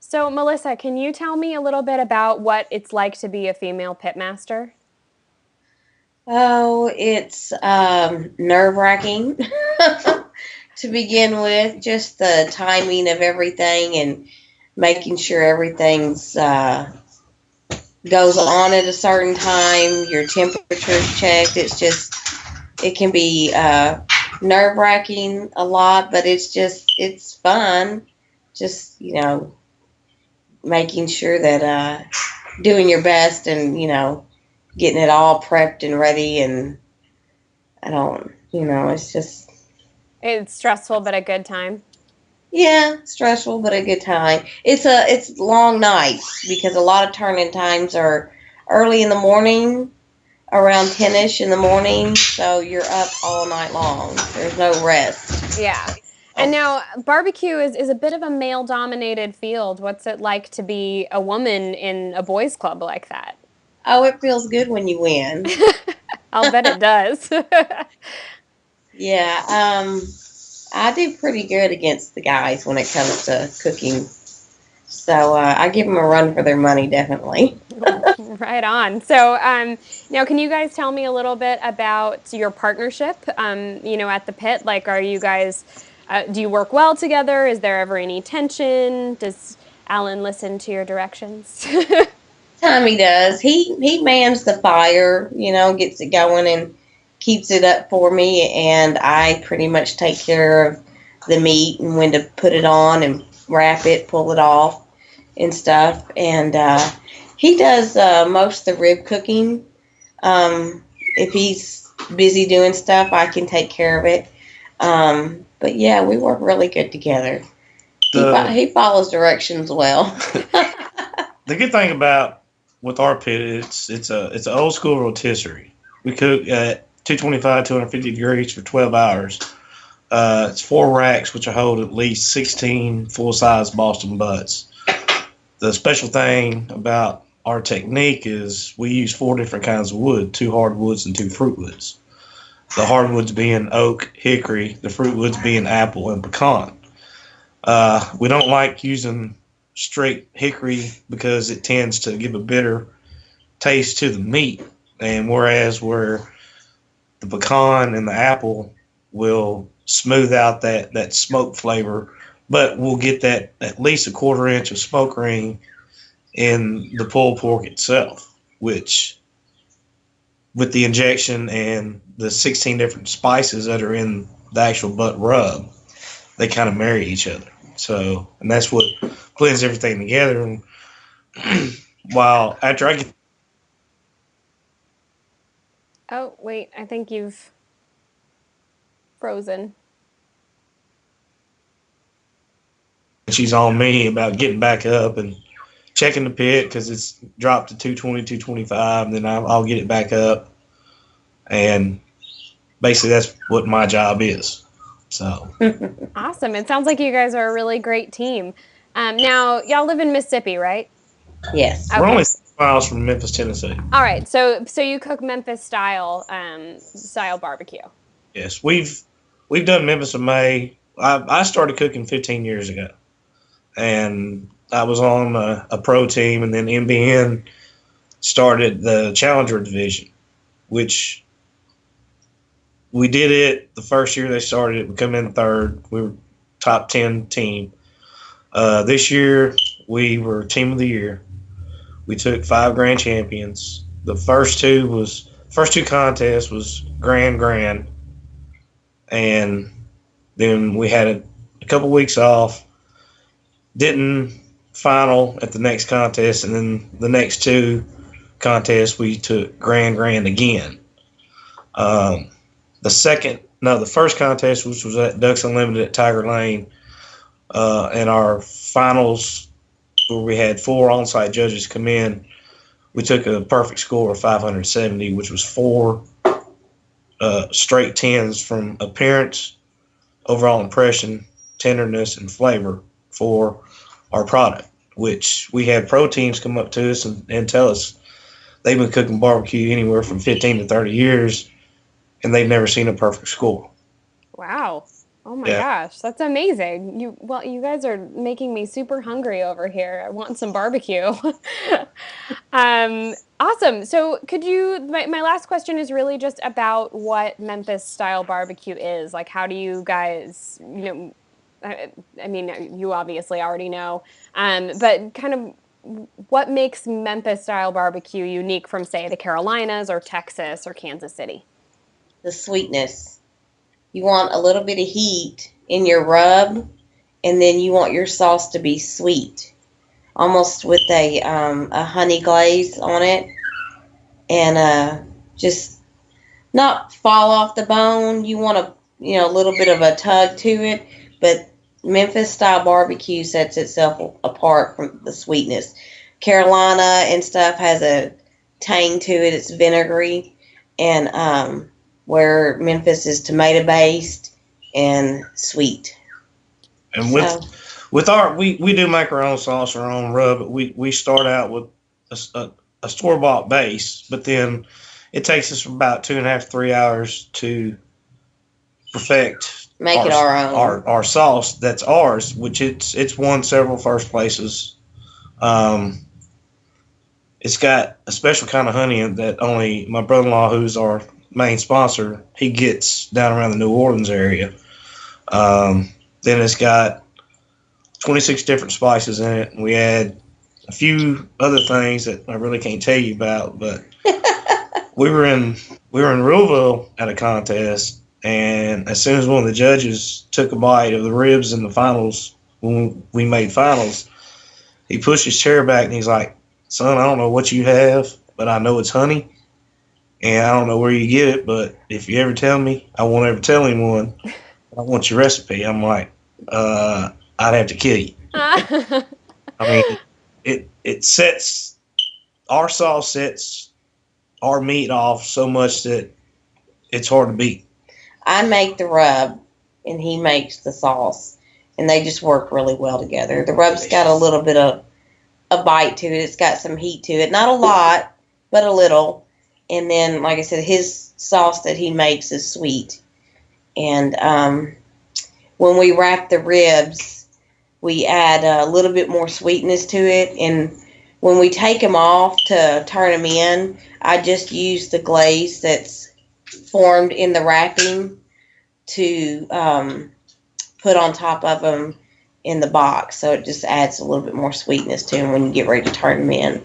So, Melissa, can you tell me a little bit about what it's like to be a female pitmaster? Oh, it's nerve-wracking to begin with, just the timing of everything and making sure everything's goes on at a certain time, your temperature's checked. It can be nerve-wracking a lot, but it's fun. Just, making sure that doing your best and, getting it all prepped and ready and I don't, it's just, It's stressful, but a good time. yeah, stressful, but a good time. It's long nights because a lot of turning times are early in the morning, around 10ish in the morning. So you're up all night long. There's no rest. Yeah. And Oh, now, barbecue is a bit of a male dominated field. What's it like to be a woman in a boys' club like that? oh, it feels good when you win. I'll bet it does. Yeah, I do pretty good against the guys when it comes to cooking. So I give them a run for their money, definitely. Right on. So, now can you guys tell me a little bit about your partnership, at the pit? Like, are you guys, do you work well together? Is there ever any tension? Does Alan listen to your directions? Tommy does. He mans the fire, gets it going and keeps it up for me, and I pretty much take care of the meat and when to put it on and wrap it, pull it off, and stuff. And he does most of the rib cooking. If he's busy doing stuff, I can take care of it. But yeah, we work really good together. The He follows directions well. the good thing about with our pit, it's an old school rotisserie. We cook at 225, 250 degrees for 12 hours. It's four racks, which will hold at least 16 full size Boston butts. The special thing about our technique is we use four different kinds of wood: two hardwoods and two fruitwoods. The hardwoods being oak, hickory, the fruitwoods being apple and pecan. We don't like using straight hickory because it tends to give a bitter taste to the meat, and whereas where the pecan and the apple will smooth out that smoke flavor, but we'll get that at least a quarter inch of smoke ring in the pulled pork itself, which with the injection and the 16 different spices that are in the actual butt rub, they kind of marry each other. So, and that's what blends everything together. And while after I get Oh, wait, I think you've frozen. she's on me about getting back up and checking the pit because it's dropped to 220, 225, and then I'll get it back up. And basically, that's what my job is. So, Awesome. It sounds like you guys are a really great team. Now, y'all live in Mississippi, right? Yes. we're only Okay. 6 miles from Memphis, Tennessee. All right. So you cook Memphis style barbecue. Yes, we've done Memphis in May. I started cooking 15 years ago, and I was on a pro team, and then MBN started the Challenger division, which we did it the first year they started it. We come in third. We were top 10 team. This year we were team of the year. We took five grand champions. The first two contests was grand, and then we had a couple weeks off. Didn't final at the next contest, and then the next two contests we took grand again. Um, the first contest, which was at Ducks Unlimited at Tiger Lane, and our finals where we had four on-site judges come in, we took a perfect score of 570, which was four straight tens from appearance, overall impression, tenderness, and flavor for our product. Which we had pro teams come up to us and tell us they've been cooking barbecue anywhere from 15 to 30 years, and they've never seen a perfect score. Wow. Oh my Yeah. gosh, that's amazing. You guys are making me super hungry over here. I want some barbecue. Awesome. So my last question is really just about what Memphis style barbecue is. Like, how do you guys, I mean, you obviously already know, but kind of what makes Memphis style barbecue unique from, say, the Carolinas or Texas or Kansas City? The sweetness. You want a little bit of heat in your rub, and then you want your sauce to be sweet, almost with a honey glaze on it, and just not fall off the bone. You want a little bit of a tug to it, but Memphis style barbecue sets itself apart from the sweetness. Carolina and stuff has a tang to it. It's vinegary, and where Memphis is tomato based and sweet. And So with our we do make our own sauce, our own rub. But we start out with a store bought base, but then it takes us about 2.5 3 hours to perfect make it our own. our sauce that's ours, which it's won several first places. Um, it's got a special kind of honey that only my brother-in-law, who's our main sponsor, he gets down around the New Orleans area. Then it's got 26 different spices in it, and we add a few other things that I really can't tell you about. But we were in Louisville at a contest, and as soon as one of the judges took a bite of the ribs in the finals, when we made finals, he pushed his chair back and he's like, "Son, I don't know what you have, but I know it's honey, and I don't know where you get it, but if you ever tell me, I won't ever tell anyone. I want your recipe." I'm like, I'd have to kill you. I mean, it sets our sauce sets our meat off so much that it's hard to beat. I make the rub, and he makes the sauce, and they just work really well together. The rub's got a little bit of a bite to it. It's got some heat to it, not a lot, but a little. And then, like I said, his sauce that he makes is sweet. And when we wrap the ribs, we add a little bit more sweetness to it. And when we take them off to turn them in, I just use the glaze that's formed in the wrapping to put on top of them in the box. So it just adds a little bit more sweetness to them when you get ready to turn them in.